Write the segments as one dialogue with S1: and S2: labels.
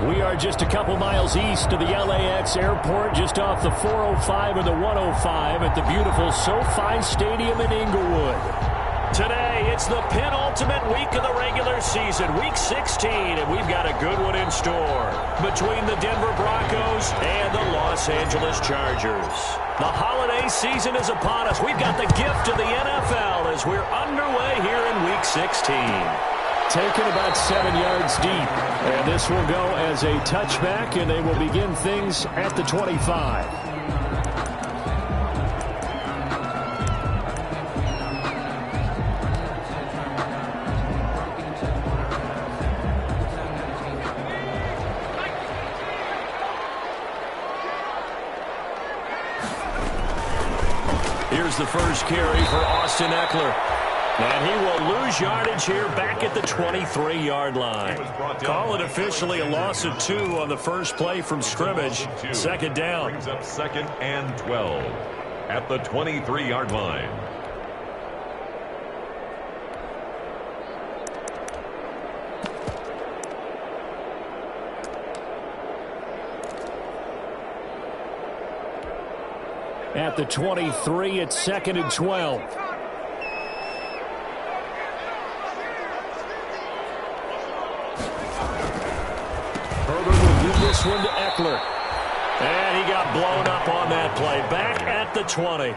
S1: We are just a couple miles east of the LAX airport, just off the 405 or the 105 at the beautiful SoFi Stadium in Inglewood. Today, it's the penultimate week of the regular season, week 16, and we've got a good one in store between the Denver Broncos and the Los Angeles Chargers. The holiday season is upon us. We've got the gift of the NFL as we're underway here in week 16. Taken about 7 yards deep, and this will go as a touchback, and they will begin things at the 25. Here's the first carry for Austin Eckler. And he will lose yardage here back at the 23-yard line. Call it officially a loss of 2 on the first play from scrimmage. Second down.
S2: Brings up second and 12 at the 23-yard line.
S1: At the 23, it's second and 12. This one to Eckler. And he got blown up on that play. Back at the 20.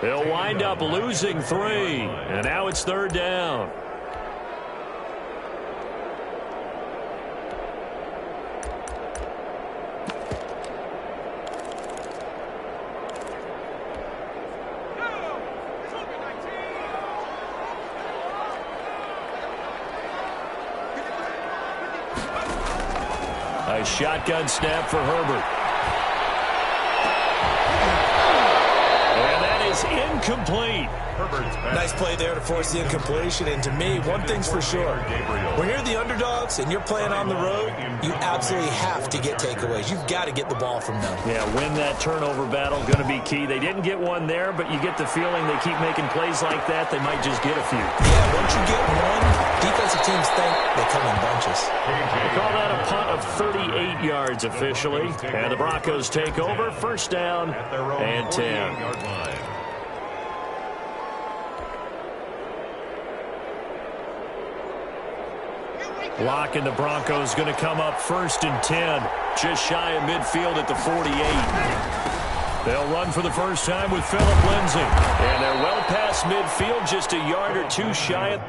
S1: They'll wind up losing 3. And now it's third down. A shotgun snap for Herbert. And that is incomplete.
S3: Nice play there to force the incompletion. And to me, one thing's for sure. When you're the underdogs and you're playing on the road, you absolutely have to get takeaways. You've got to get the ball from them.
S1: Yeah, win that turnover battle, going to be key. They didn't get one there, but you get the feeling they keep making plays like that, they might just get a few.
S3: Yeah, once you get one, defensive teams think they come in bunches.
S1: They call that a punt of 38 yards officially. And the Broncos take over, first down and 10. Lock and the Broncos going to come up first and 10. Just shy of midfield at the 48. They'll run for the first time with Phillip Lindsay. And they're well past midfield, just a yard or two shy of...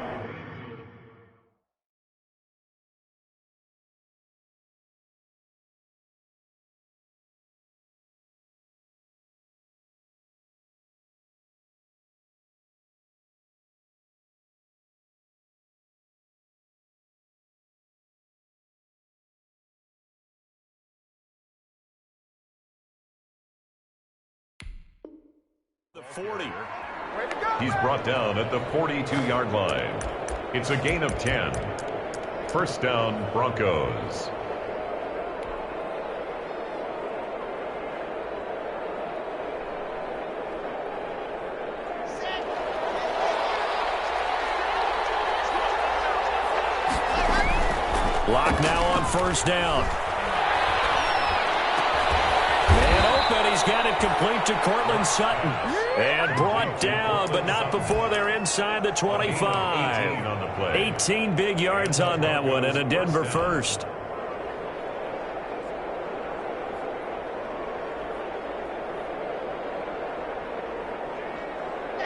S1: The 40.
S2: He's brought down at the 42-yard line. It's a gain of 10. First down, Broncos.
S1: Lock now on first down. And he's got it complete to Cortland Sutton. And brought down, but not before they're inside the 25. 18 big yards on that one, and a Denver first.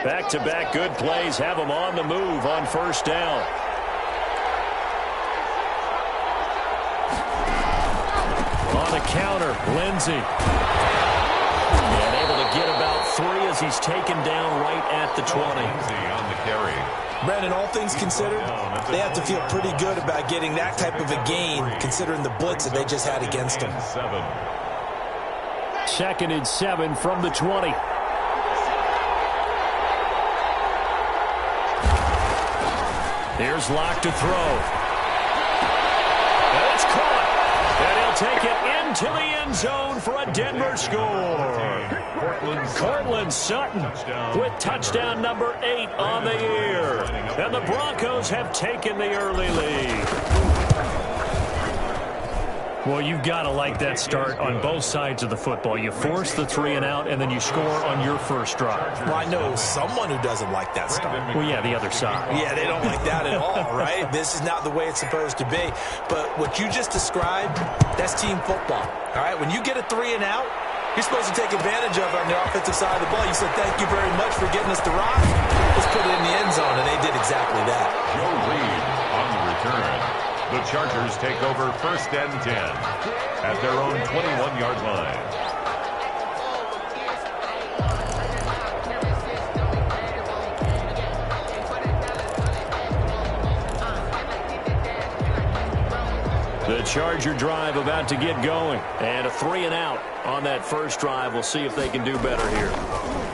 S1: Back-to-back good plays have them on the move on first down. On the counter, Lindsay. And able to get about 3 as he's taken down right at the 20.
S2: On the carry.
S3: Brandon, all things considered, they have to feel pretty good about getting that type of a gain, considering the blitz that they just had against them.
S1: Second and 7 from the 20. Here's Locke to throw. And it's caught. And he'll take it into the end zone for a Denver score. Cortland Sutton with touchdown number 8 on the year. And the Broncos have taken the early lead. Well, you've got to like that start on both sides of the football. You force the 3 and out, and then you score on your first drive.
S3: Well, I know someone who doesn't like that start.
S1: Well, yeah, the other side.
S3: Yeah, they don't like that at all, right? This is not the way it's supposed to be. But what you just described, that's team football, all right? When you get a 3 and out, you're supposed to take advantage of it on the offensive side of the ball. You said, thank you very much for getting us the rock. Let's put it in the end zone, and they did exactly that.
S2: Joe Reed on the return. The Chargers take over 1st and 10 at their own 21-yard line.
S1: The Charger drive about to get going. And a 3 and out on that first drive. We'll see if they can do better here.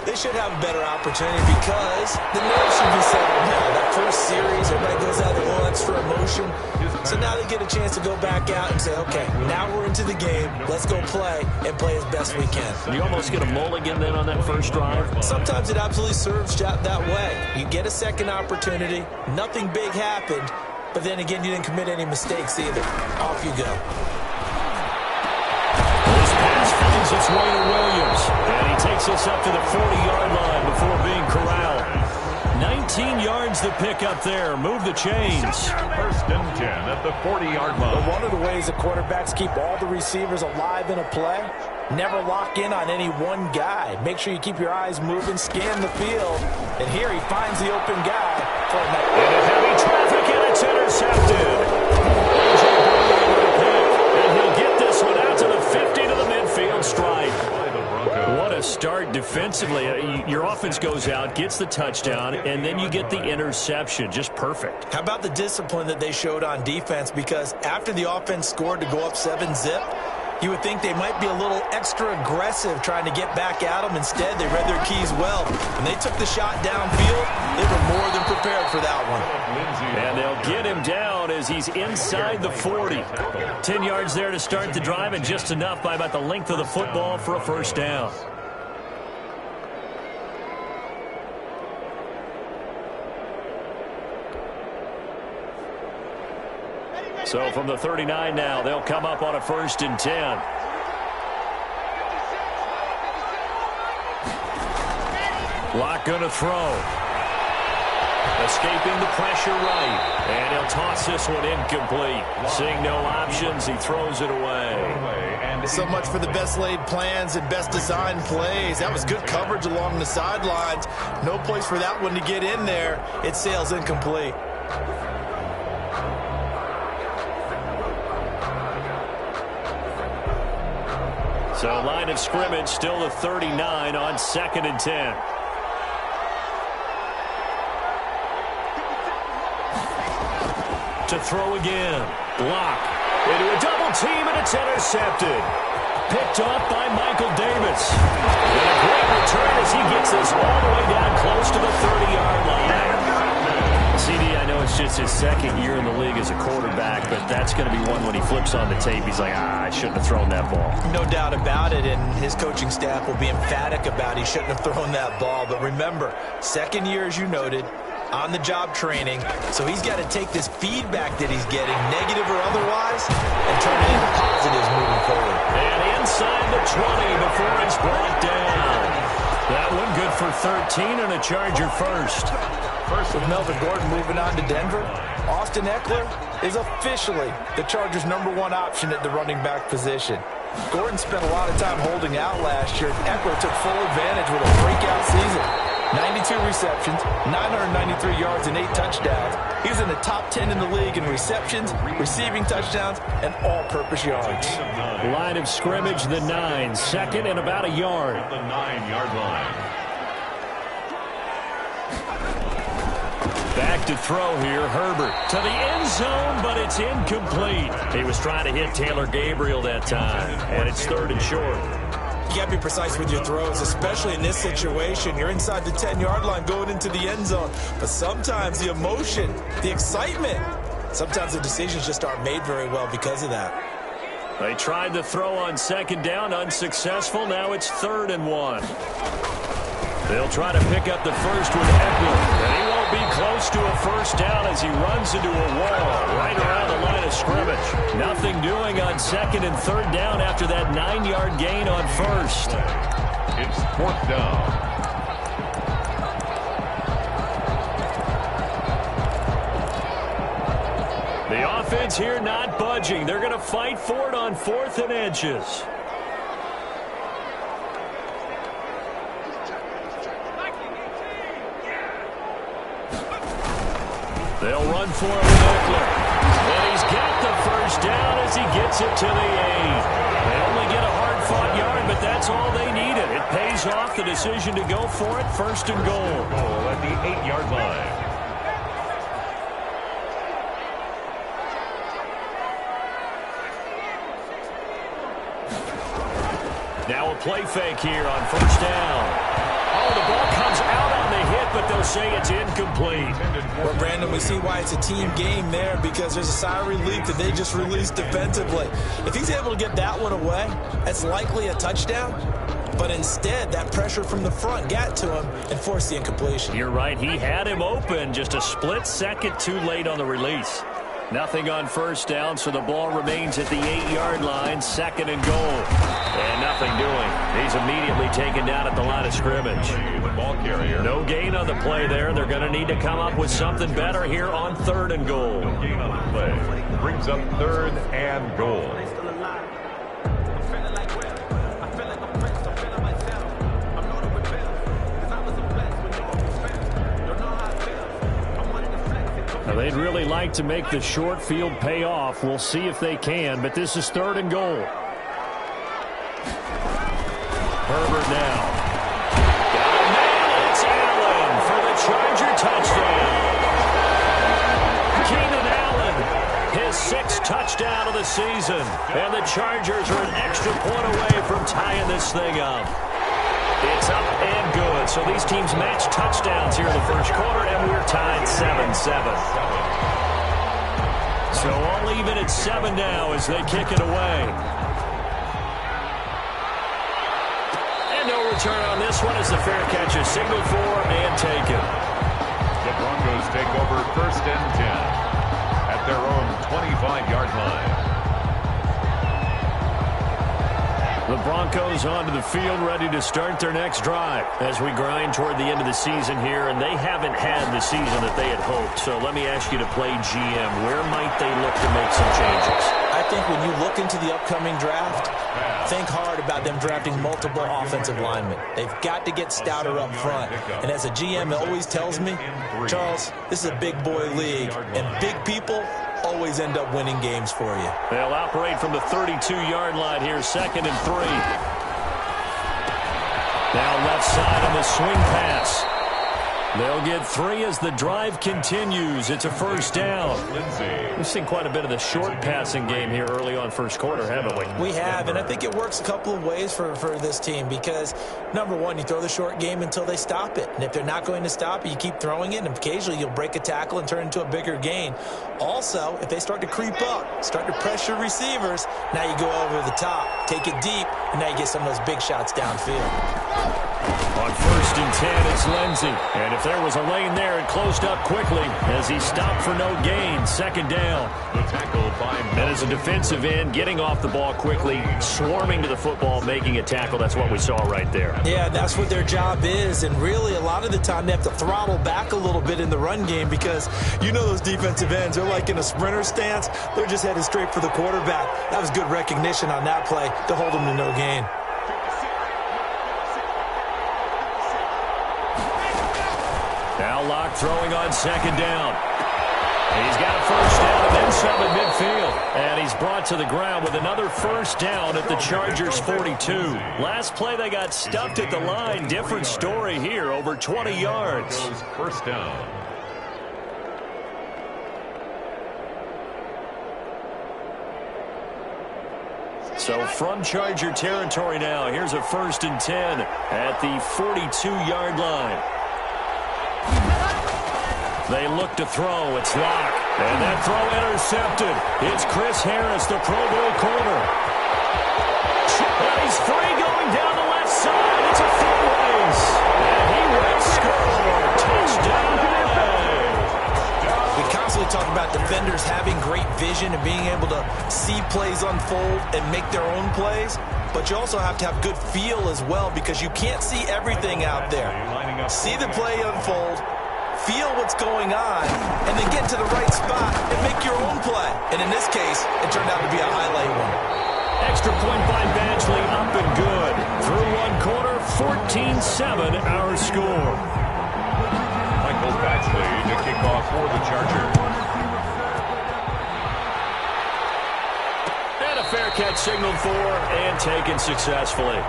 S3: They should have a better opportunity because the nerves should be settled now. That first series, everybody goes out with a little extra emotion. So now they get a chance to go back out and say, okay, now we're into the game. Let's go play and play as best we can.
S1: You almost get a mulligan then on that first drive?
S3: Sometimes it absolutely serves that way. You get a second opportunity. Nothing big happened. But then again, you didn't commit any mistakes either. Off you go.
S1: This pass finds its way to Williams. And he takes us up to the 40-yard line before being corralled. 19 yards the pick up there. Move the chains.
S2: 1st and 10 at the 40-yard line.
S3: But one of the ways the quarterbacks keep all the receivers alive in a play, never lock in on any one guy. Make sure you keep your eyes moving, scan the field. And here he finds the open guy.
S1: Into heavy traffic, and it's intercepted. And he'll get this one out to the 50 to the midfield stripe. What a start defensively. Your offense goes out, gets the touchdown, and then you get the interception. Just perfect.
S3: How about the discipline that they showed on defense? Because after the offense scored to go up 7-zip, you would think they might be a little extra aggressive trying to get back at them. Instead, they read their keys well. When they took the shot downfield, they were more than prepared for that one.
S1: And they'll get him down as he's inside the 40. 10 yards there to start the drive, and just enough by about the length of the football for a first down. So from the 39 now, they'll come up on a 1st and 10. Locke going to throw. Escaping the pressure right. And he'll toss this one incomplete. Seeing no options, he throws it away.
S3: So much for the best laid plans and best designed plays. That was good coverage along the sidelines. No place for that one to get in there. It sails incomplete.
S1: So line of scrimmage still the 39 on 2nd and 10. To throw again. Block. Into a double team, and it's intercepted. Picked off by Michael Davis. And a great return as he gets this all the way down close to the 30-yard line. CD, I know it's just his 2nd year in the league as a quarterback, but that's going to be one when he flips on the tape. He's like, I shouldn't have thrown that ball.
S3: No doubt about it, and his coaching staff will be emphatic about he shouldn't have thrown that ball. But remember, 2nd year, as you noted, on-the-job training, so he's got to take this feedback that he's getting, negative or otherwise, and turn it into positives moving forward.
S1: And inside the 20 before it's brought down. That one good for 13 and a Charger first.
S3: First with Melvin Gordon moving on to Denver, Austin Eckler is officially the Chargers' #1 option at the running back position. Gordon spent a lot of time holding out last year. Eckler took full advantage with a breakout season. 92 receptions, 993 yards, and 8 touchdowns. He's in the top 10 in the league in receptions, receiving touchdowns, and all-purpose yards.
S1: Line of scrimmage, the 9, 2nd and about a yard.
S2: The 9-yard line.
S1: Back to throw here, Herbert to the end zone, but it's incomplete. He was trying to hit Taylor Gabriel that time, and it's 3rd and short.
S3: You got to be precise with your throws, especially in this situation. You're inside the 10-yard line going into the end zone. But sometimes the emotion, the excitement, sometimes the decisions just aren't made very well because of that.
S1: They tried to throw on 2nd down, unsuccessful. Now it's 3rd and 1. They'll try to pick up the first with Eckler, and he won't be close to a first down as he runs into a wall right around the line of scrimmage. Nothing doing on second and third down after that 9-yard gain on first.
S2: It's fourth down.
S1: The offense here not budging. They're going to fight for it on 4th and inches. They'll run for it with Eckler. And he's got the first down as he gets it to the 8. They only get a hard-fought yard, but that's all they needed. It pays off the decision to go for it, 1st and goal.
S2: Goal at the 8-yard line.
S1: Now a play fake here on first down. Oh, the ball comes out on the hit, but they'll say it's incomplete.
S3: Well, Brandon, we see why it's a team game there because there's a sigh of relief that they just released defensively. If he's able to get that one away, that's likely a touchdown. But instead, that pressure from the front got to him and forced the incompletion.
S1: You're right. He had him open just a split second too late on the release. Nothing on first down, so the ball remains at the 8-yard line, 2nd and goal. And nothing doing. He's immediately taken down at the line of scrimmage.
S2: The ball carrier.
S1: No gain on the play there. They're going to need to come up with something better here on 3rd and goal.
S2: No gain on the play. Brings up 3rd and goal.
S1: Now, they'd really like to make the short field pay off. We'll see if they can, but this is 3rd and goal. Herbert now. Got a man. It's Allen for the Charger touchdown. Keenan Allen, his 6th touchdown of the season. And the Chargers are an extra point away from tying this thing up. It's up and good. So these teams match touchdowns here in the first quarter, and we're tied 7-7. So all even at 7 now as they kick it away. And no return on this one as the fair catch is signaled for and taken.
S2: The Broncos take over 1st and 10 at their own 25-yard line.
S1: The Broncos onto the field, ready to start their next drive as we grind toward the end of the season here, and they haven't had the season that they had hoped. So let me ask you to play GM. Where might they look to make some changes?
S3: I think when you look into the upcoming draft, think hard about them drafting multiple offensive linemen. They've got to get stouter up front. And as a GM, it always tells me, Charles, this is a big boy league, and big people always end up winning games for you.
S1: They'll operate from the 32-yard line here, 2nd and 3. Now left side on the swing pass. They'll get 3 as the drive continues. It's a first down. We've seen quite a bit of the short passing game here early on first quarter, haven't we?
S3: We have, and I think it works a couple of ways for this team because, number one, you throw the short game until they stop it. And if they're not going to stop it, you keep throwing it, and occasionally you'll break a tackle and turn it into a bigger gain. Also, if they start to creep up, start to pressure receivers, now you go over the top, take it deep, and now you get some of those big shots downfield.
S1: On 1st and 10, it's Lindsey. And if there was a lane there, it closed up quickly as he stopped for no gain. 2nd down.
S2: The tackle by
S1: And as a defensive end, getting off the ball quickly, swarming to the football, making a tackle. That's what we saw right there.
S3: Yeah, that's what their job is. And really, a lot of the time, they have to throttle back a little bit in the run game because you know those defensive ends, they're like in a sprinter stance. They're just headed straight for the quarterback. That was good recognition on that play to hold them to no gain.
S1: Now Locke throwing on 2nd down. He's got a first down and then some at midfield. And he's brought to the ground with another first down at the Chargers 42. Last play they got stuffed at the line. Different story here, over 20 yards.
S2: First down.
S1: So from Charger territory now, here's a 1st and 10 at the 42-yard line. They look to throw. It's Locke. And that throw intercepted. It's Chris Harris, the Pro Bowl corner. And he's free going down the left side. It's a foot race. And he will score. Touchdown LA.
S3: really talk about defenders having great vision and being able to see plays unfold and make their own plays. But you also have to have good feel as well, because you can't see everything out there. See the play unfold, feel what's going on, and then get to the right spot and make your own play. And in this case, it turned out to be a highlight one.
S1: Extra point by Badgley, up and good. Through one quarter, 14-7 our score.
S2: Michael Badgley to kick off for the Chargers.
S1: And a fair catch signaled for and taken successfully.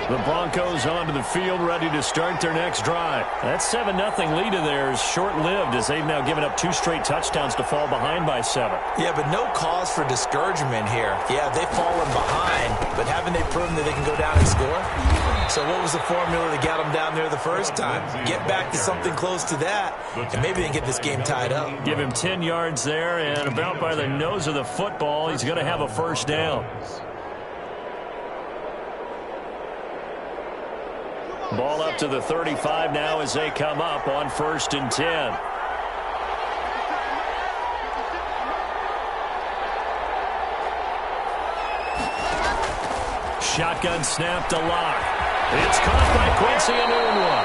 S1: The Broncos onto the field, ready to start their next drive. That 7-0 lead of theirs short-lived, as they've now given up 2 straight touchdowns to fall behind by 7.
S3: Yeah, but no cause for discouragement here. Yeah, they've fallen behind, but haven't they proven that they can go down and score? So what was the formula that got them down there the first time? Get back to something close to that, and maybe they can get this game tied up.
S1: Give him 10 yards there, and about by the nose of the football, he's going to have a first down. Ball up to the 35 now as they come up on 1st and 10. Shotgun snap to Locke. It's caught by Quincy Enunwa.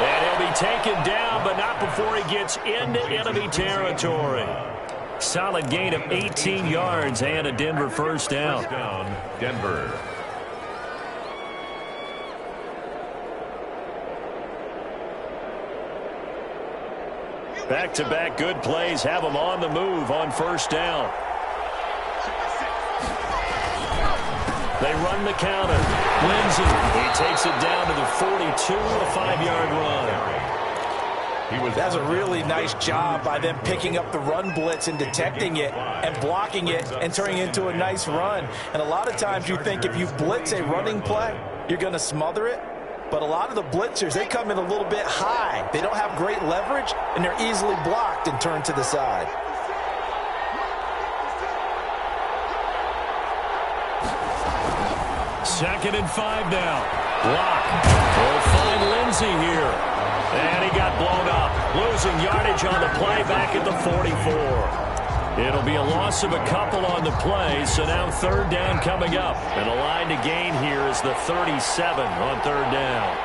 S1: And he'll be taken down, but not before he gets into enemy territory. Solid gain of 18 yards and a Denver first down.
S2: Denver.
S1: Back-to-back good plays have them on the move on 1st down. They run the counter. Lindsey, he takes it down to the 42, a 5-yard run.
S3: That's a really nice job by them picking up the run blitz and detecting it and blocking it and turning it into a nice run. And a lot of times you think if you blitz a running play, you're going to smother it. But a lot of the blitzers, they come in a little bit high. They don't have great leverage, and they're easily blocked and turned to the side.
S1: Second and 5 now. Block. Will find Lindsey here. And he got blown up. Losing yardage on the play back at the 44. It'll be a loss of a couple on the play, so now 3rd down coming up. And a line to gain here is the 37 on 3rd down.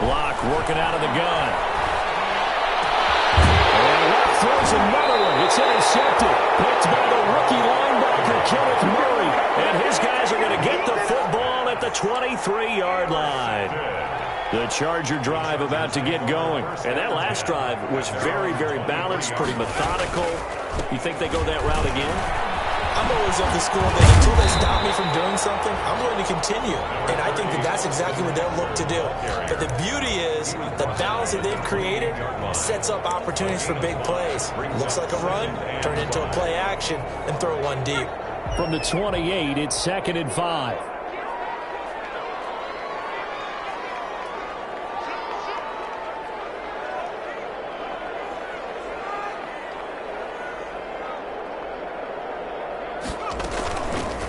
S1: Block working out of the gun. And Locke throws another one. It's intercepted. Picked by the rookie linebacker, Kenneth Murray. And his guys are going to get the football at the 23-yard line. The Charger drive about to get going. And that last drive was very, very balanced, pretty methodical. You think they go that route again?
S3: I'm always of the school that until they stop me from doing something, I'm going to continue. And I think that that's exactly what they'll look to do. But the beauty is the balance that they've created sets up opportunities for big plays. Looks like a run, turn it into a play action, and throw one deep.
S1: From the 28, it's 2nd and 5.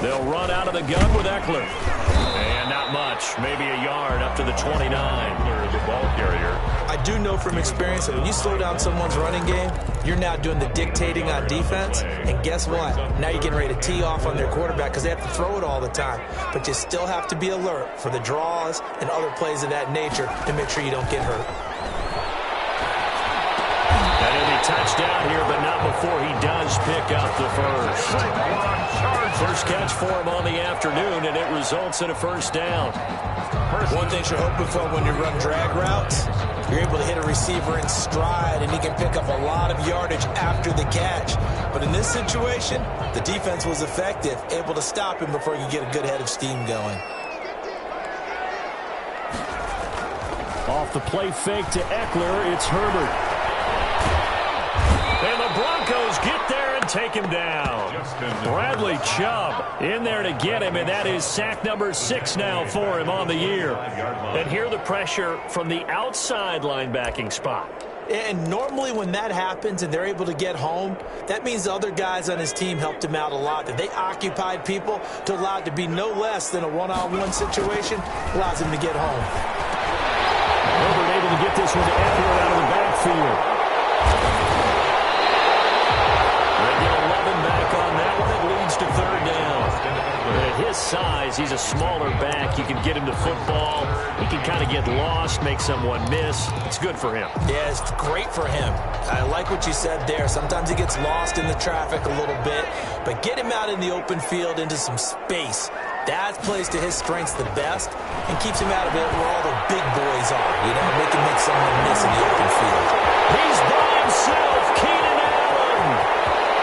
S1: They'll run out of the gun with Eckler. And not much, maybe a yard up to the 29.
S2: The ball carrier.
S3: I do know from experience that when you slow down someone's running game, you're now doing the dictating on defense. And guess what? Now you're getting ready to tee off on their quarterback because they have to throw it all the time. But you still have to be alert for the draws and other plays of that nature to make sure you don't get hurt.
S1: And he'll be touchdown here, but not before he does pick up the first. First catch for him on the afternoon, and it results in a first down.
S3: One thing you're hoping for when you run drag routes, you're able to hit a receiver in stride, and he can pick up a lot of yardage after the catch. But in this situation, the defense was effective, able to stop him before you get a good head of steam going.
S1: Off the play fake to Eckler, it's Herbert. And the Broncos get there and take him down. Bradley Chubb in there to get him, and that is sack number 6 now for him on the year. And here the pressure from the outside linebacking spot.
S3: And normally when that happens and they're able to get home, that means the other guys on his team helped him out a lot. That they occupied people to allow it to be no less than a one-on-one situation allows him to get home.
S1: Herbert able to get this one to Eckler out of the backfield. They get 11 back on that one. It leads to third down. At his size, he's a smaller back. You can get him to football. He can kind of get lost, make someone miss. It's good for him.
S3: Yeah, it's great for him. I like what you said there. Sometimes he gets lost in the traffic a little bit, but get him out in the open field into some space. That plays to his strengths the best and keeps him out of it where all the big boys are. You know, make someone miss in the open field.
S1: He's by himself. Keenan Allen.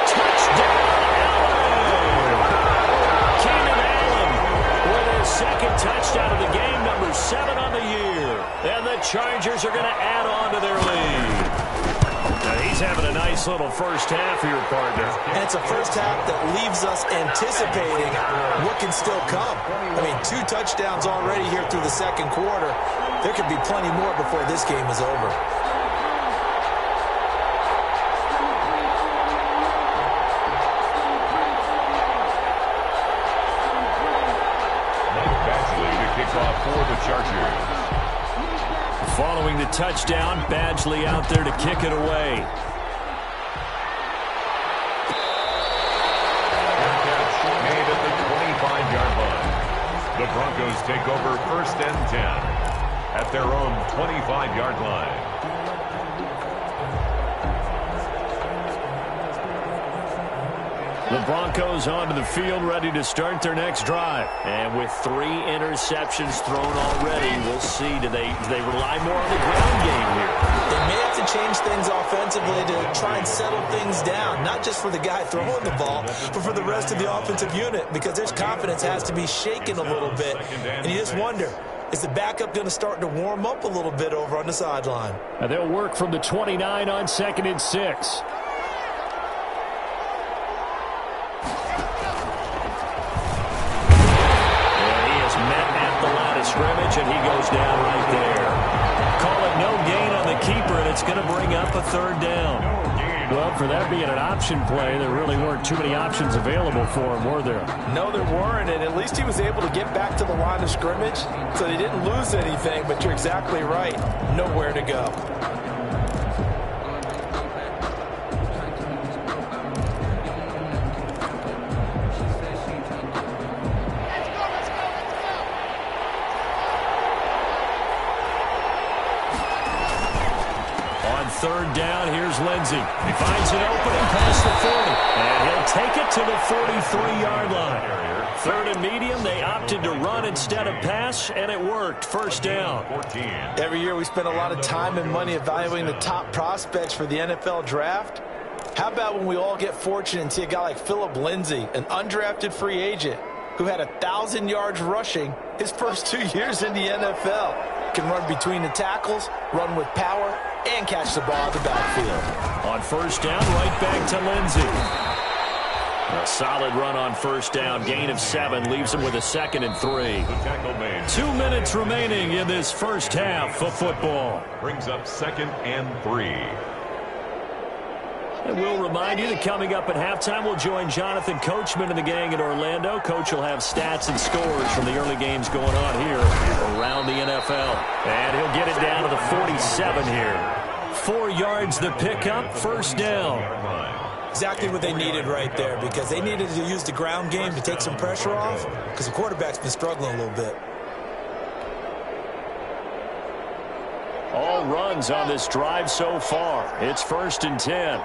S1: Touchdown, Allen. Keenan Allen with his second touchdown of the game, number 7 on the year. And the Chargers are going to add on to their lead. Now he's having a nice little first half here, partner.
S3: And it's a first half that leaves us anticipating what can still come. I mean, 2 touchdowns already here through the second quarter. There could be plenty more before this game is over.
S2: For the Chargers.
S1: Following the touchdown, Badgley out there to kick it away.
S2: Made at the 25-yard line. The Broncos take over 1st and 10 at their own 25-yard line.
S1: The Broncos onto the field, ready to start their next drive. And with 3 interceptions thrown already, we'll see. Do they rely more on the ground game here?
S3: They may have to change things offensively to try and settle things down, not just for the guy throwing the ball, but for the rest of the offensive unit, because their confidence has to be shaken a little bit. And you just wonder, is the backup going to start to warm up a little bit over on the sideline?
S1: And they'll work from the 29 on 2nd and 6. Scrimmage, and he goes down right there. Call it no gain on the keeper, and it's going to bring up a 3rd down. Well, for that being an option play, there really weren't too many options available for him, were there?
S3: No, there weren't, and at least he was able to get back to the line of scrimmage, so they didn't lose anything, but you're exactly right. Nowhere to go.
S1: Third down, here's Lindsey. He finds an opening past the 40, and he'll take it to the 43-yard line. 3rd and medium, they opted to run instead of pass, and it worked. 1st down.
S3: Every year we spend a lot of time and money evaluating the top prospects for the NFL draft. How about when we all get fortunate and see a guy like Phillip Lindsay, an undrafted free agent, who had 1,000 yards rushing his first 2 years in the NFL. Can run between the tackles, run with power, and catch the ball in the backfield.
S1: On 1st down, right back to Lindsey. A solid run on 1st down. Gain of 7 leaves him with a 2nd and 3. 2 minutes remaining in this first half of football.
S2: Brings up 2nd and 3.
S1: And we'll remind you that coming up at halftime, we'll join Jonathan Coachman and the gang in Orlando. Coach will have stats and scores from the early games going on here around the NFL. And he'll get it down to the 47 here. 4 yards the pickup, 1st down.
S3: Exactly what they needed right there, because they needed to use the ground game to take some pressure off, because the quarterback's been struggling a little bit.
S1: All runs on this drive so far. It's 1st and 10.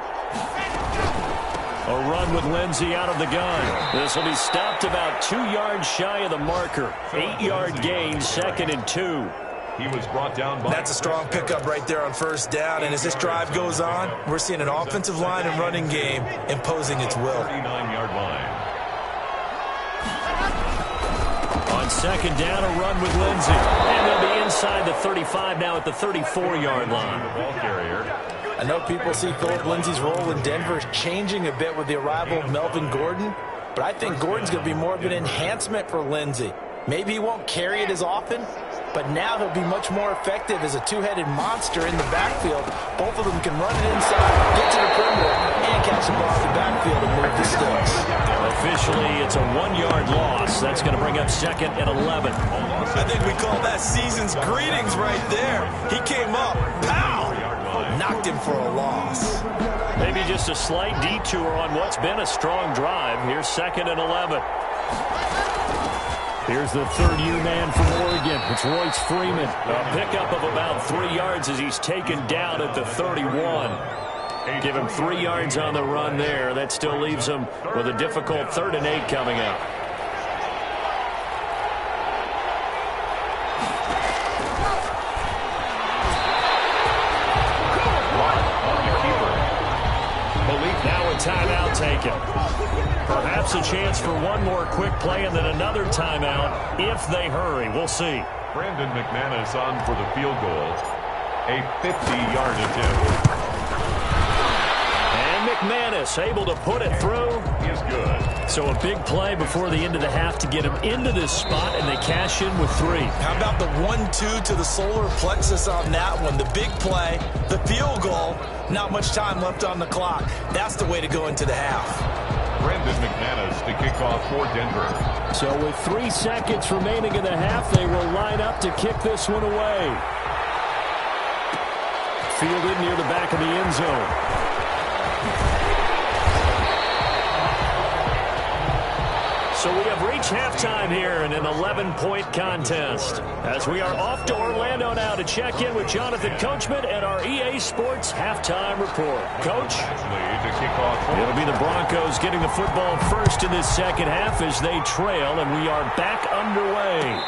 S1: A run with Lindsey out of the gun. This will be stopped about 2 yards shy of the marker. 8-yard gain, 2nd and 2.
S2: He was brought down by...
S3: That's a strong pickup right there on 1st down. And as this drive goes on, we're seeing an offensive line and running game imposing its will.
S2: 39-yard line.
S1: On 2nd down, a run with Lindsey. And they'll be inside the 35 now at the 34-yard line.
S2: The ball carrier.
S3: I know people see Phillip Lindsay's role in Denver changing a bit with the arrival of Melvin Gordon, but I think Gordon's going to be more of an enhancement for Lindsay. Maybe he won't carry it as often, but now he'll be much more effective as a two-headed monster in the backfield. Both of them can run it inside, get to the perimeter, and catch the ball in the backfield and move the sticks.
S1: Officially, it's a 1-yard loss. That's going to bring up 2nd and 11.
S3: I think we call that season's greetings right there. He came up, pow! Knocked him for a loss.
S1: Maybe just a slight detour on what's been a strong drive. Here's 2nd and 11. Here's the third-year man from Oregon. It's Royce Freeman. A pickup of about 3 yards as he's taken down at the 31. Give him 3 yards on the run there. That still leaves him with a difficult 3rd and 8 coming up. Now a timeout taken. Perhaps a chance for one more quick play and then another timeout if they hurry. We'll see.
S2: Brandon McManus on for the field goal. A 50-yard attempt.
S1: And McManus able to put it through.
S2: Is good.
S1: So a big play before the end of the half to get him into this spot, and they cash in with 3.
S3: How about the 1-2 to the solar plexus on that one? The big play, the field goal, not much time left on the clock. That's the way to go into the half.
S2: Brandon McManus to kick off for Denver.
S1: So with 3 seconds remaining in the half, they will line up to kick this one away. Fielded near the back of the end zone. So we have reached halftime here in an 11-point contest. As we are off to Orlando now to check in with Jonathan Coachman and our EA Sports Halftime Report. Coach? It'll be the Broncos getting the football first in this second half as they trail, and we are back underway.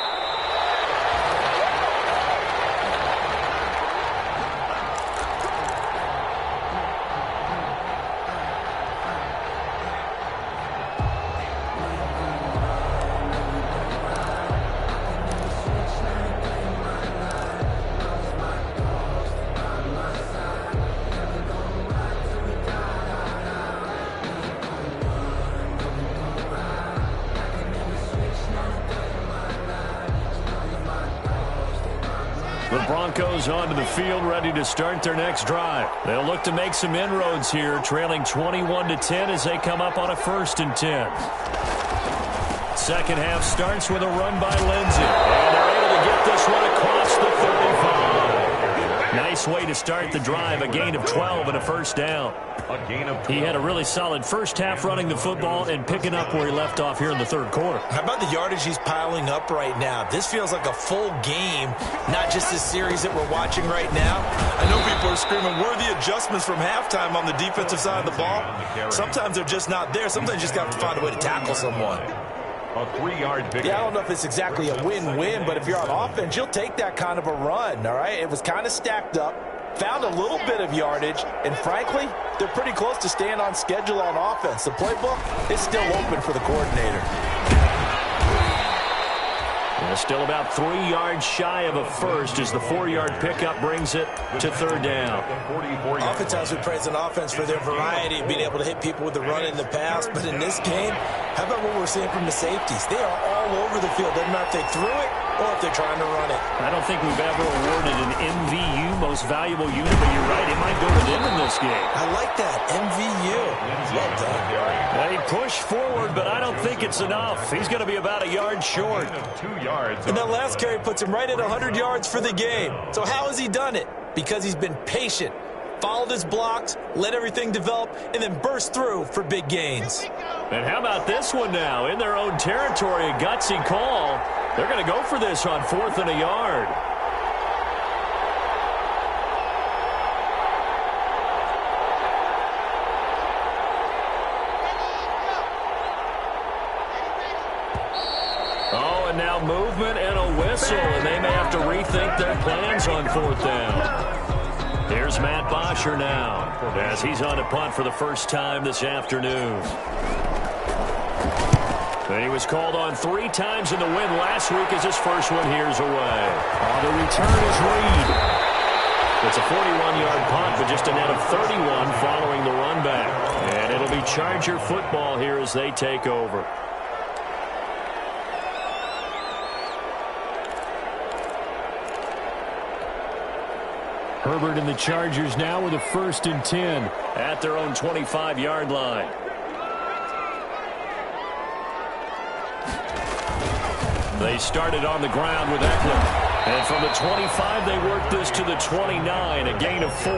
S1: The Broncos onto the field, ready to start their next drive. They'll look to make some inroads here, trailing 21-10 as they come up on a 1st and 10. Second half starts with a run by Lindsay. And they're able to get this one across the 35. Nice way to start the drive, a gain of 12 and a 1st down. He had a really solid first half running the football and picking up where he left off here in the 3rd quarter.
S3: How about the yardage he's piling up right now? This feels like a full game, not just this series that we're watching right now. I know people are screaming, where are the adjustments from halftime on the defensive side of the ball? Sometimes they're just not there. Sometimes you just got to find a way to tackle someone.
S2: A 3-yard pickup.
S3: Yeah, I don't know if it's exactly a win-win, but if you're on offense, you'll take that kind of a run, all right? It was kind of stacked up. Found a little bit of yardage, and frankly, they're pretty close to staying on schedule on offense. The playbook is still open for the coordinator.
S1: They're still about 3 yards shy of a first as the 4-yard pickup brings it to 3rd down.
S3: Oftentimes we praise an offense for their variety of being able to hit people with the run in the pass, but in this game, how about what we're seeing from the safeties? They are all over the field. Doesn't matter if they threw it or if they're trying to run it.
S1: I don't think we've ever awarded an MVU, most valuable unit, but you're right, it might go to them in this game.
S3: I like that, MVU. Well done.
S1: They push forward, but I don't think it's enough. He's going to be about a yard short.
S2: 2 yards.
S3: And that last carry puts him right at 100 yards for the game. So how has he done it? Because he's been patient, followed his blocks, let everything develop, and then burst through for big gains.
S1: And how about this one now? In their own territory, a gutsy call. They're going to go for this on 4th and a yard. Oh, and now movement and a whistle, and they may have to rethink their plans on 4th down. Here's Matt Bosher now as he's on a punt for the first time this afternoon. And he was called on 3 times in the win last week as his first one here's away. The return is Reed. It's a 41-yard punt, but just a net of 31 following the run back. And it'll be Charger football here as they take over. Herbert and the Chargers now with a 1st and 10 at their own 25-yard line. They started on the ground with Eckler. And from the 25, they worked this to the 29, a gain of 4.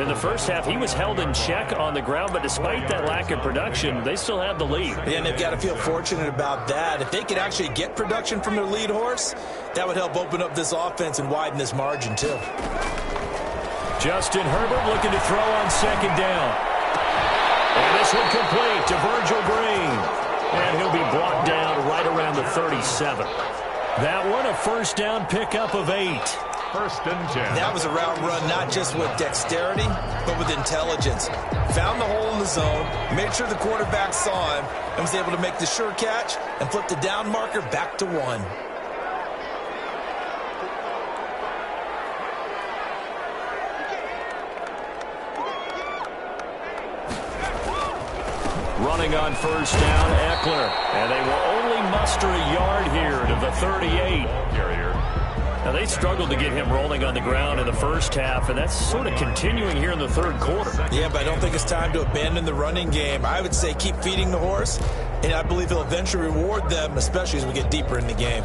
S1: In the first half, he was held in check on the ground, but despite that lack of production, they still have the lead.
S3: Yeah, and they've got to feel fortunate about that. If they could actually get production from their lead horse, that would help open up this offense and widen this margin, too.
S1: Justin Herbert looking to throw on 2nd down. And this one complete to Virgil Green. And he'll be brought down right around the 37. That one a 1st down pickup of 8.
S2: 1st and 10.
S3: That was a route run not just with dexterity, but with intelligence. Found the hole in the zone, made sure the quarterback saw him, and was able to make the sure catch and flip the down marker back to 1.
S1: Running on 1st down, Eckler. And they will only muster a yard here to the 38.
S2: Carrier.
S1: Now, they struggled to get him rolling on the ground in the first half, and that's sort of continuing here in the 3rd quarter.
S3: Yeah, but I don't think it's time to abandon the running game. I would say keep feeding the horse, and I believe he'll eventually reward them, especially as we get deeper in the game.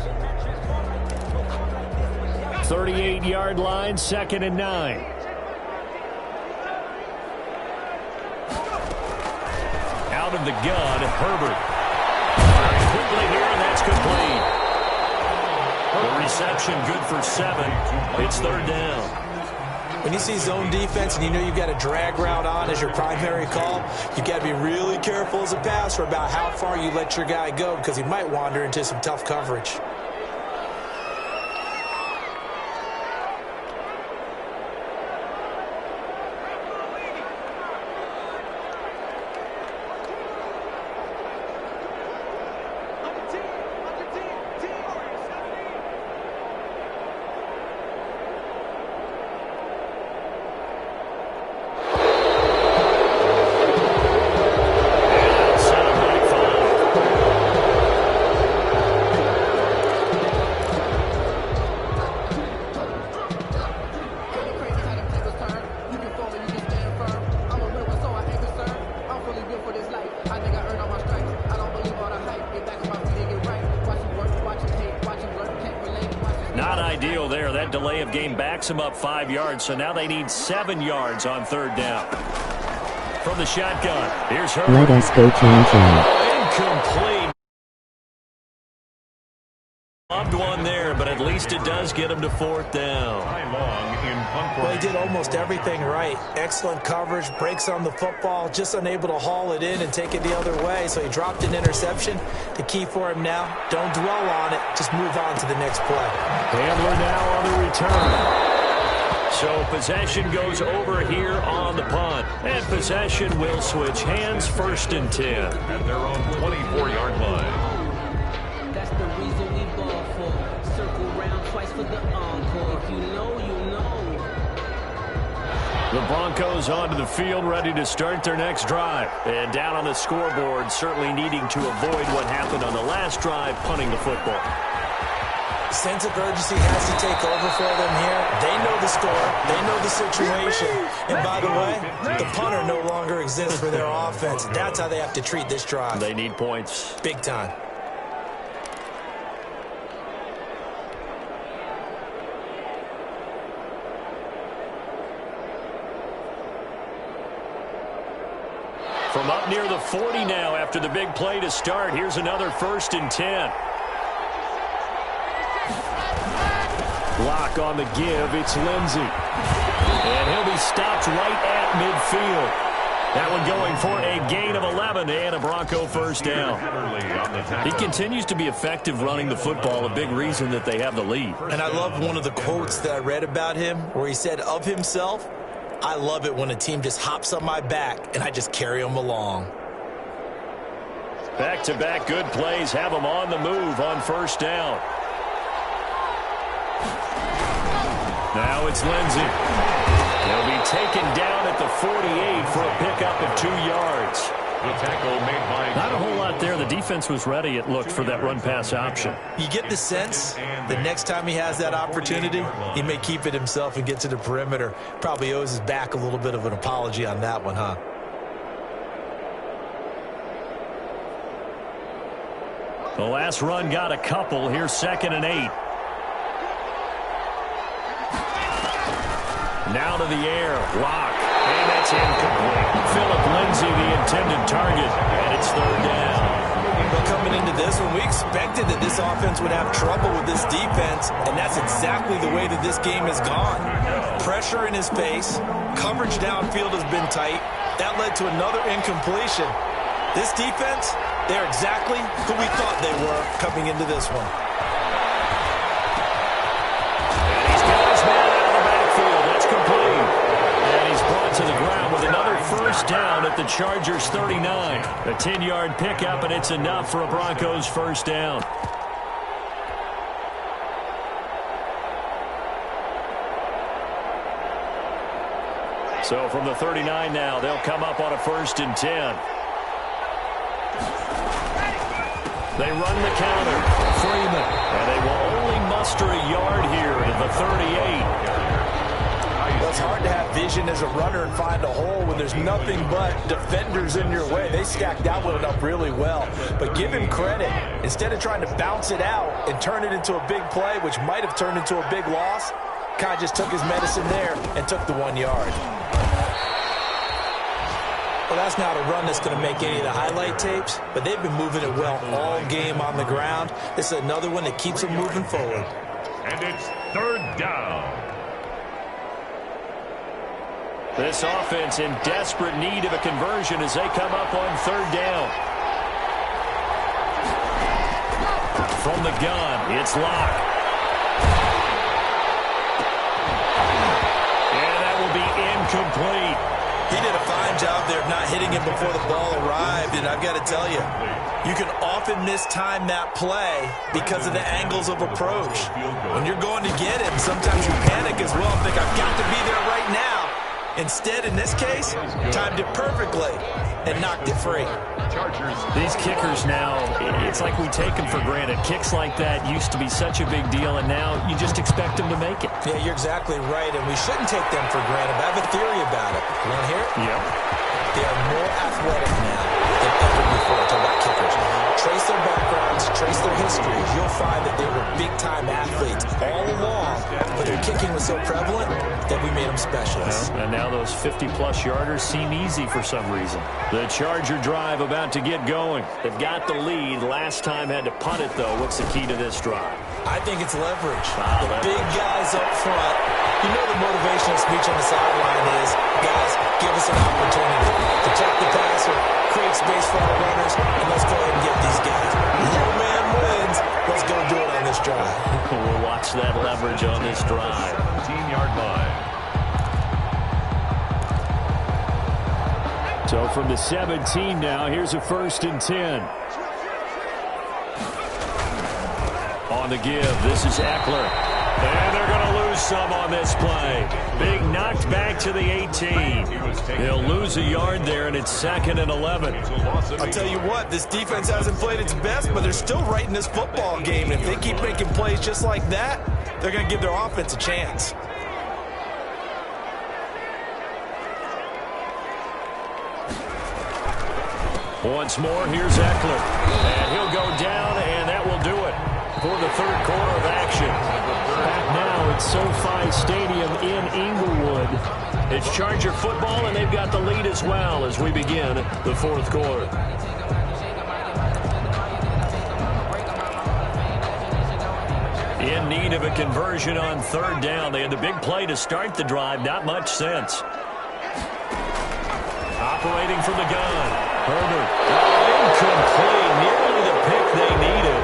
S1: 38-yard line, 2nd and 9. Out of the gun, Herbert. Very quickly here, and that's complete. The reception good for 7. It's 3rd down.
S3: When you see zone defense and you know you've got a drag route on as your primary call, you've got to be really careful as a passer about how far you let your guy go because he might wander into some tough coverage.
S1: Delay of game backs them up 5 yards, so now they need 7 yards on 3rd down. From the shotgun, here's Herbert.
S4: Let us go, Chan.
S1: Incomplete. Loved one there, but at least it does get him to 4th down.
S3: Well, he did almost everything right. Excellent coverage, breaks on the football, just unable to haul it in and take it the other way, so he dropped an interception. The key for him now, don't dwell on it, just move on to the next play.
S1: Handler now on the return. So possession goes over here on the punt. And possession will switch hands, 1st and 10.
S2: At their own 24-yard line.
S5: That's the reason we ball for. Circle round twice for the encore. If you know, you know.
S1: The Broncos onto the field, ready to start their next drive. And down on the scoreboard, certainly needing to avoid what happened on the last drive, punting the football.
S3: Sense of urgency has to take over for them here. They know the score. They know the situation. And by the way, the punter no longer exists for their offense. That's how they have to treat this drive.
S1: They need points.
S3: Big time.
S1: From up near the 40 now after the big play to start. Here's another 1st and 10. Block on the give. It's Lindsey. And he'll be stopped right at midfield. That one going for a gain of 11 and a Bronco 1st down. He continues to be effective running the football, a big reason that they have the lead.
S3: And I love one of the quotes that I read about him where he said of himself, I love it when a team just hops on my back and I just carry them along.
S1: Back-to-back good plays have them on the move on 1st down. Now it's Lindsey. He'll be taken down at the 48 for a pickup of 2 yards.
S2: The tackle made by...
S6: Not a whole lot there. The defense was ready, it looked, for that run-pass option.
S3: You get the sense the next time he has that opportunity, he may keep it himself and get to the perimeter. Probably owes his back a little bit of an apology on that one, huh?
S1: The last run got a couple. Here's 2nd and 8. Now to the air. Lock. And that's incomplete. Philip Lindsay, the intended target. And it's 3rd down.
S3: Well, coming into this one, we expected that this offense would have trouble with this defense, and that's exactly the way that this game has gone. Pressure in his face. Coverage downfield has been tight. That led to another incompletion. This defense, they're exactly who we thought they were coming into this one.
S1: And he's got his man out of the backfield. That's complete. And he's brought to the ground with another 1st down at the Chargers' 39. A 10-yard pickup, and it's enough for a Broncos 1st down. So from the 39 now, they'll come up on a 1st and 10. They run the counter. Freeman. And they will only muster a yard here to the 38.
S3: Well, it's hard to have vision as a runner and find a hole when there's nothing but defenders in your way. They stacked that one up really well. But give him credit. Instead of trying to bounce it out and turn it into a big play, which might have turned into a big loss, Kai just took his medicine there and took the 1 yard. Well, that's not a run that's going to make any of the highlight tapes, but they've been moving it well all game on the ground. This is another one that keeps them moving forward.
S2: And it's 3rd down.
S1: This offense in desperate need of a conversion as they come up on 3rd down. From the gun, it's Locke. And that will be incomplete.
S3: He did a fine job there of not hitting him before the ball arrived, and I've got to tell you, you can often mistime that play because of the angles of approach. When you're going to get him, sometimes you panic as well and think, I've got to be there right now. Instead, in this case, timed it perfectly and knocked it free.
S1: These kickers now, it's like we take them for granted. Kicks like that used to be such a big deal, and now you just expect them to make it.
S3: Yeah, you're exactly right, and we shouldn't take them for granted. But I have a theory about it. You want to hear it?
S1: Yep.
S3: They are more athletic now than ever before. Talk about kickers. Trace their backgrounds, trace their histories. You'll find that they were big-time athletes all along, but their kicking was so prevalent that we made them specialists.
S1: And now those 50-plus yarders seem easy for some reason. The Charger drive about to get going. They've got the lead. Last time had to punt it, though. What's the key to this drive?
S3: I think it's leverage. The big guys up front. You know the motivational speech on the sideline is, guys, give us an opportunity. Protect the passer, create space for our runners, and let's go ahead and get these guys. Your man wins. Let's go do it on this drive.
S1: We'll watch that leverage on this drive.
S2: 17-yard line.
S1: So from the 17 now, here's a 1st and 10. On the give, this is Eckler. And they're going to lose some on this play. Big knocked back to the 18. He'll lose a yard there, and it's 2nd and 11.
S3: I'll tell you what, this defense hasn't played its best, but they're still right in this football game. If they keep making plays just like that, they're going to give their offense a chance.
S1: Once more, here's Eckler. And he'll go down, and that will do it for the 3rd quarter of action. Back now at SoFi Stadium in Inglewood. It's Charger football, and they've got the lead as well as we begin the 4th quarter. In need of a conversion on 3rd down. They had the big play to start the drive. Not much sense. Operating from the gun. Herbert. Incomplete. Nearly the pick they needed.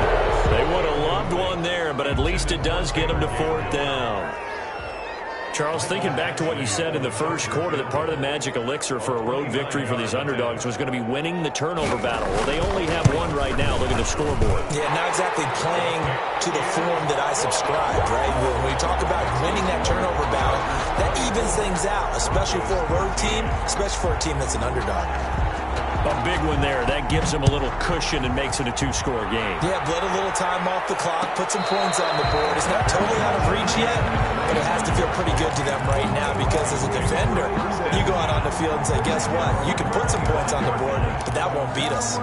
S1: They would have loved one there, but at least it does get them to 4th down.
S6: Charles, thinking back to what you said in the first quarter, that part of the magic elixir for a road victory for these underdogs was going to be winning the turnover battle. Well, they only have one right now. Look at the scoreboard.
S3: Yeah, not exactly playing to the form that I subscribed, right? When you talk about winning that turnover battle, that evens things out, especially for a road team, especially for a team that's an underdog.
S6: A big one there. That gives them a little cushion and makes it a two-score game.
S3: Yeah, bled a little time off the clock, put some points on the board. It's not totally out of reach yet, but it has to feel pretty good to them right now because as a defender, you go out on the field and say, guess what? You can put some points on the board, but that won't beat us.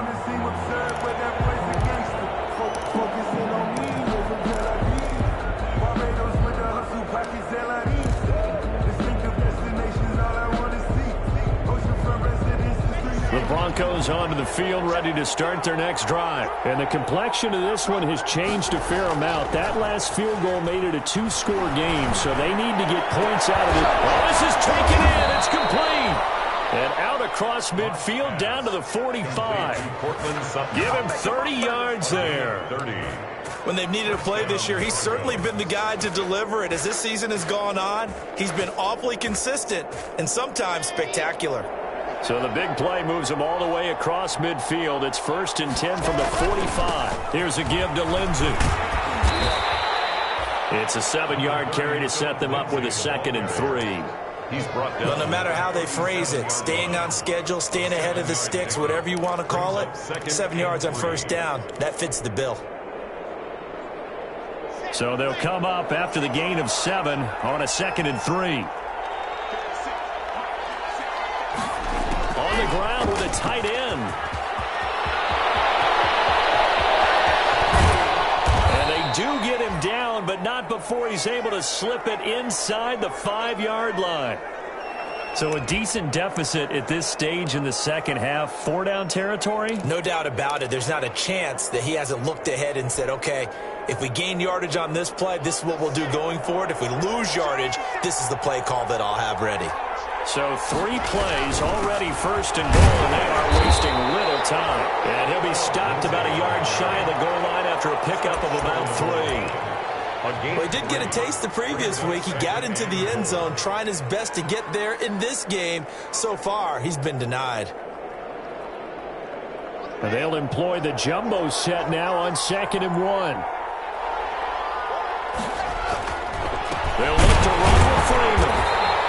S1: The Broncos onto the field, ready to start their next drive. And the complexion of this one has changed a fair amount. That last field goal made it a two-score game, so they need to get points out of it. Oh, this is taken in. It's complete. And out across midfield down to the 45. Give him 30 yards there.
S2: 30.
S3: When they've needed a play this year, he's certainly been the guy to deliver it. As this season has gone on, he's been awfully consistent and sometimes spectacular.
S1: So the big play moves them all the way across midfield. It's 1st and 10 from the 45. Here's a give to Lindsey. It's a 7-yard carry to set them up with a 2nd and 3.
S2: He's brought down.
S3: Well, no matter how they phrase it, staying on schedule, staying ahead of the sticks, whatever you want to call it, 7 yards on 1st down, that fits the bill.
S1: So they'll come up after the gain of 7 on a 2nd and 3. On the ground with a tight end. And they do get him down, but not before he's able to slip it inside the 5-yard line. So a decent deficit at this stage in the second half. 4-down territory?
S3: No doubt about it. There's not a chance that he hasn't looked ahead and said, okay, if we gain yardage on this play, this is what we'll do going forward. If we lose yardage, this is the play call that I'll have ready.
S1: So 3 plays already 1st and goal, and they are wasting little time. And he'll be stopped about a yard shy of the goal line after a pickup of about 3.
S3: Well, he did get a taste the previous week. He got into the end zone trying his best to get there in this game. So far, he's been denied.
S1: And they'll employ the jumbo set now on 2nd and 1. They'll look to run with Freeman.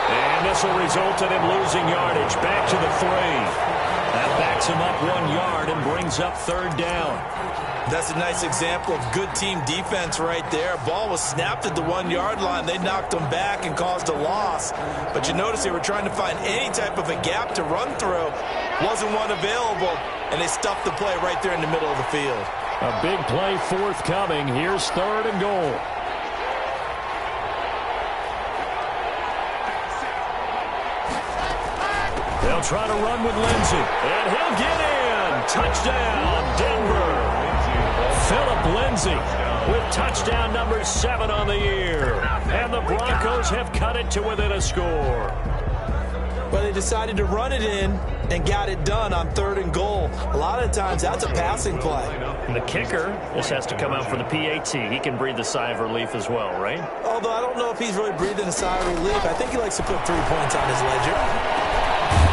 S1: And this will result in him losing yardage. Back to the 3. That backs him up 1 yard and brings up 3rd down.
S3: That's a nice example of good team defense right there. Ball was snapped at the 1-yard line. They knocked him back and caused a loss. But you notice they were trying to find any type of a gap to run through. Wasn't one available, and they stuffed the play right there in the middle of the field.
S1: A big play forthcoming. Here's 3rd and goal. They'll try to run with Lindsey. And he'll get in. Touchdown, Denver. Phillip Lindsey with touchdown number 7 on the year. And the Broncos have cut it to within a score.
S3: Well, they decided to run it in and got it done on 3rd and goal. A lot of times that's a passing play.
S6: And the kicker, this has to come out for the PAT. He can breathe a sigh of relief as well, right?
S3: Although I don't know if he's really breathing a sigh of relief. I think he likes to put 3 points on his ledger.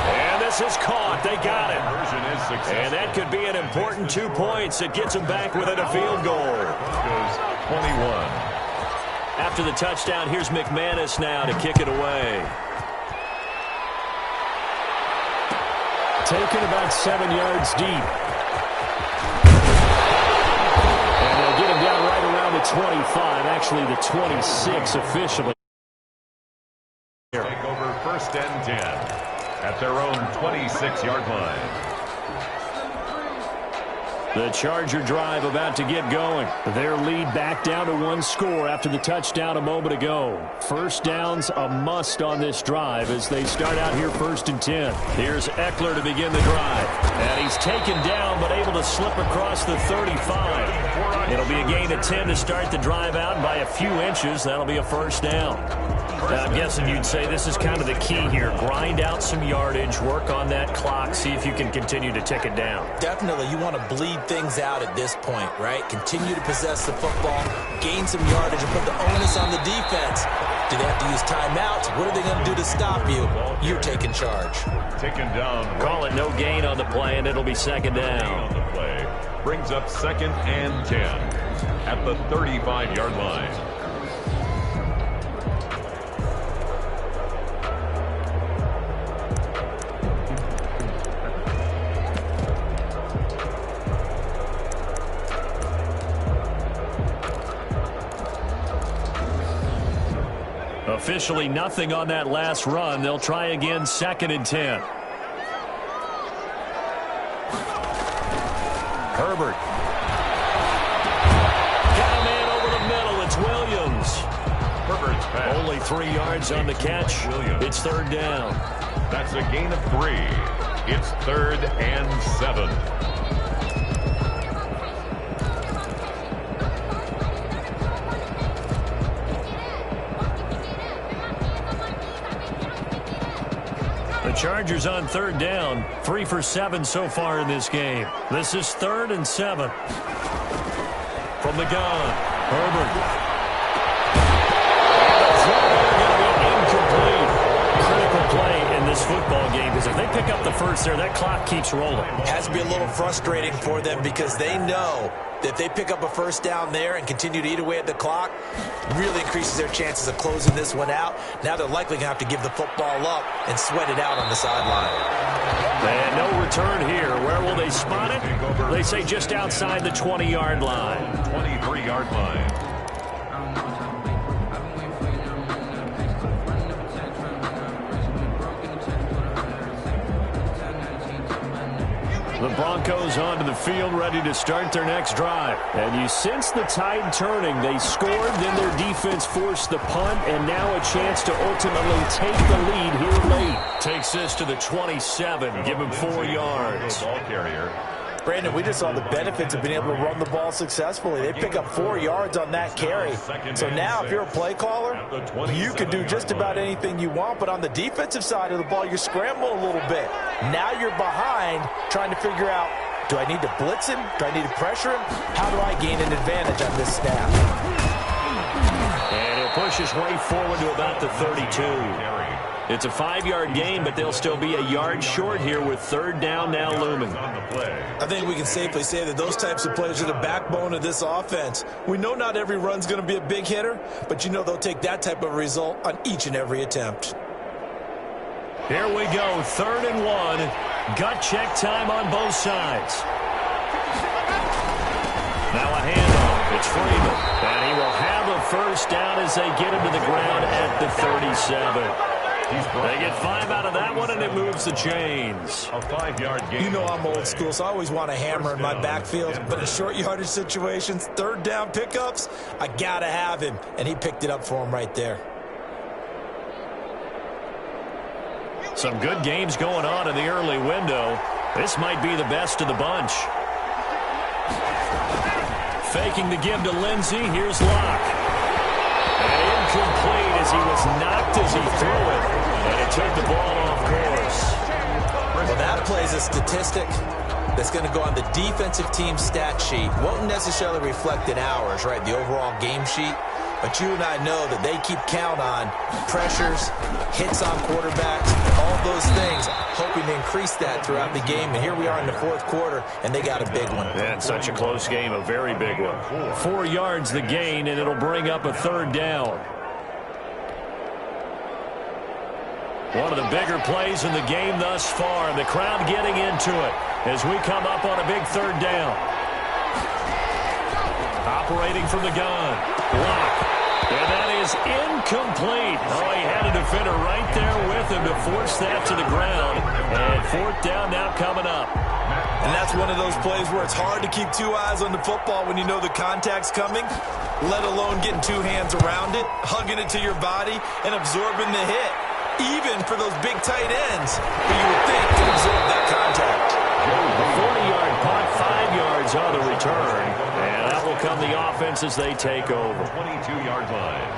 S1: And this is caught. They got it. And that could be an important 2 points. It gets them back within a field goal.
S2: Goes 21.
S1: After the touchdown, here's McManus now to kick it away. Taken about 7 yards deep. And they'll get him down right around the 25, actually the 26 officially.
S2: Take over 1st and 10 at their own 26-yard line.
S1: The Charger drive about to get going. Their lead back down to 1 score after the touchdown a moment ago. 1st down's a must on this drive as they start out here 1st and 10. Here's Eckler to begin the drive. And he's taken down but able to slip across the 35. It'll be a gain of 10 to start the drive out by a few inches. That'll be a 1st down. Now, I'm guessing you'd say this is kind of the key here. Grind out some yardage, work on that clock, see if you can continue to tick it down.
S3: Definitely, you want to bleed things out at this point, right? Continue to possess the football, gain some yardage, and put the onus on the defense. Do they have to use timeouts? What are they going to do to stop you? You're taking charge.
S2: Taken down.
S6: Call it no gain on the play, and it'll be second down.
S2: On the play. Brings up 2nd and 10 at the 35-yard line.
S1: Officially nothing on that last run. They'll try again, 2nd and 10. Herbert. Got a man over the middle. It's Williams.
S2: Herbert's pass.
S1: Only 3 yards on the catch. It's 3rd down.
S2: That's a gain of 3. It's 3rd and 7.
S1: The Chargers on 3rd down. 3 for 7 so far in this game. This is 3rd and 7. From the gun, Herbert. Incomplete. Critical play in this football game, because if they pick up the first there, that clock keeps rolling.
S3: Has to be a little frustrating for them because they know that if they pick up a first down there and continue to eat away at the clock, really increases their chances of closing this one out. Now they're likely going to have to give the football up and sweat it out on the sideline.
S1: And no return here. Where will they spot it? They say just outside the 20-yard line.
S2: 23-yard line.
S1: The Broncos onto the field, ready to start their next drive. And you sense the tide turning. They scored, then their defense forced the punt, and now a chance to ultimately take the lead here late. Takes this to the 27, give him 4 yards.
S2: Ball carrier.
S3: Brandon, we just saw the benefits of being able to run the ball successfully. They pick up 4 yards on that carry. So now if you're a play caller, you can do just about anything you want. But on the defensive side of the ball, you're scrambling a little bit. Now you're behind trying to figure out, do I need to blitz him? Do I need to pressure him? How do I gain an advantage on this snap?
S1: And he'll push his way forward to about the 32. It's a 5-yard gain, but they'll still be a yard short here with 3rd down now looming.
S3: I think we can safely say that those types of plays are the backbone of this offense. We know not every run's going to be a big hitter, but you know they'll take that type of result on each and every attempt.
S1: Here we go, 3rd and 1. Gut check time on both sides. Now a handoff. It's Freeman. And he will have a first down as they get him to the ground at the 37. They get 5 out of that one, and it moves the chains.
S2: A 5-yard gain.
S3: You know I'm old school, so I always want a hammer in my backfield. But in short yardage situations, 3rd down pickups, I got to have him. And he picked it up for him right there.
S1: Some good games going on in the early window. This might be the best of the bunch. Faking the give to Lindsey. Here's Locke. And incomplete as he was knocked as he threw it. And it took the ball off course.
S3: Well, that plays a statistic that's going to go on the defensive team stat sheet. Won't necessarily reflect in ours, right, the overall game sheet. But you and I know that they keep count on pressures, hits on quarterbacks, all those things, hoping to increase that throughout the game. And here we are in the 4th quarter, and they got a big one.
S1: And such a close game, a very big one. 4 yards the gain, and it'll bring up a 3rd down. One of the bigger plays in the game thus far, and the crowd getting into it as we come up on a big 3rd down. Operating from the gun, Locke. And that is incomplete. Oh, he had a defender right there with him to force that to the ground. And 4th down now coming up.
S3: And that's one of those plays where it's hard to keep 2 eyes on the football when you know the contact's coming, let alone getting 2 hands around it, hugging it to your body, and absorbing the hit. Even for those big tight ends who you would think can absorb that contact.
S1: A 40-yard punt, 5 yards on the return. And that will come the offense as they take over.
S2: 22-yard line.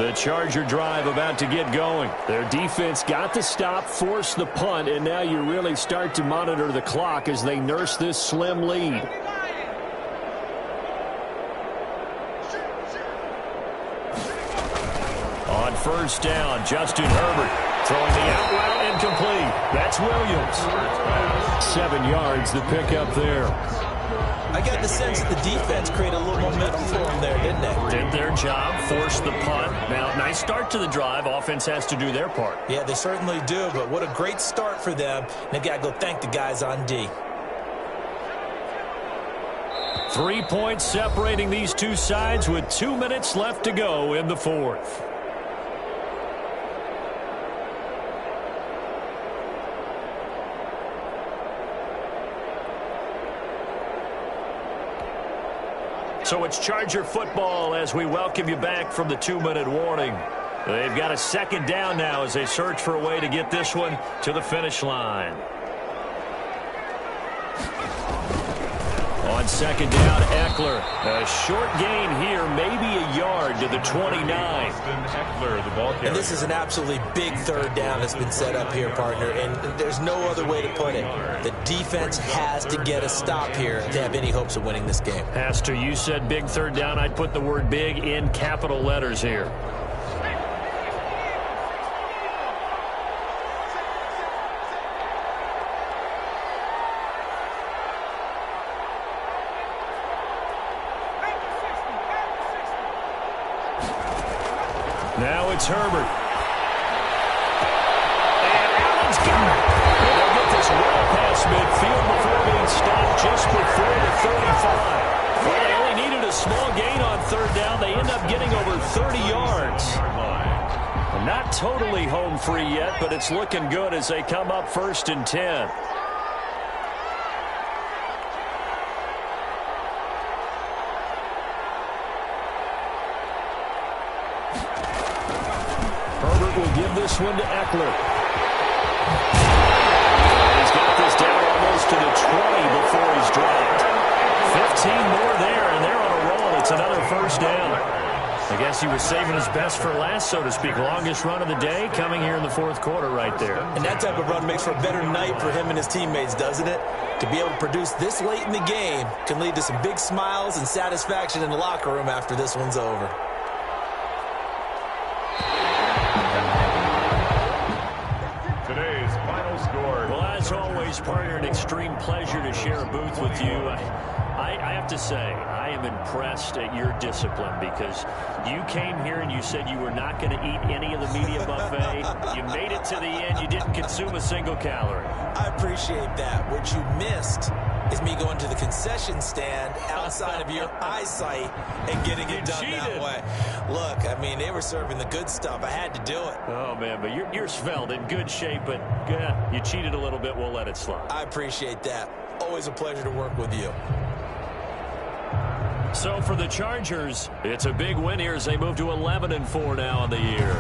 S1: The Charger drive about to get going. Their defense got the stop, forced the punt, and now you really start to monitor the clock as they nurse this slim lead. On first down, Justin Herbert throwing the out route incomplete. That's Williams. 7 yards, the pickup there.
S3: I got the sense that the defense created a little momentum for them there, didn't they?
S6: Did their job, forced the punt. Now, nice start to the drive. Offense has to do their part.
S3: Yeah, they certainly do, but what a great start for them. And they got to go thank the guys on D.
S1: 3 points separating these two sides with 2 minutes left to go in the fourth. So it's Charger football as we welcome you back from the 2-minute warning. They've got a second down now as they search for a way to get this one to the finish line. On second down, Eckler. A short gain here, maybe a yard to the 29.
S2: Eckler, the ball carrier.
S3: And this is an absolutely big third down that's been set up here, partner, and there's no other way to put it. The defense has to get a stop here to have any hopes of winning this game.
S1: Pastor, you said big third down. I'd put the word big in capital letters here. Now it's Herbert. And Allen's got it. And they'll get this well past midfield before being stopped just before the 35. Well, they only needed a small gain on third down. They end up getting over 30 yards. Not totally home free yet, but it's looking good as they come up 1st and 10. Will give this one to Eckler. He's got this down almost to the 20 before he's dropped. 15 more there, and they're on a roll. It's another first down. I guess he was saving his best for last, so to speak. Longest run of the day coming here in the fourth quarter right there.
S3: And that type of run makes for a better night for him and his teammates, doesn't it? To be able to produce this late in the game can lead to some big smiles and satisfaction in the locker room after this one's over.
S1: As always, partner, an extreme pleasure to share a booth with you. I have to say, I am impressed at your discipline because you came here and you said you were not going to eat any of the media buffet. You made it to the end. You didn't consume a single calorie.
S3: I appreciate that. What you missed is me going to the concession stand outside of your eyesight and getting it done that way. Look, I mean, they were serving the good stuff. I had to do it.
S1: Oh, man, but you're svelte, in good shape, but you cheated a little bit. We'll let it slide.
S3: I appreciate that. Always a pleasure to work with you.
S1: So for the Chargers, it's a big win here as they move to 11-4 now on the year.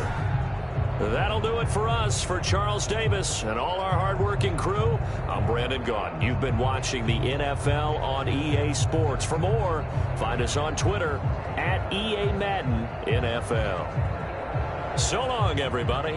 S1: That'll do it for us. For Charles Davis and all our hardworking crew, I'm Brandon Gaudin. You've been watching the NFL on EA Sports. For more, find us on Twitter @EA Madden NFL. So long, everybody.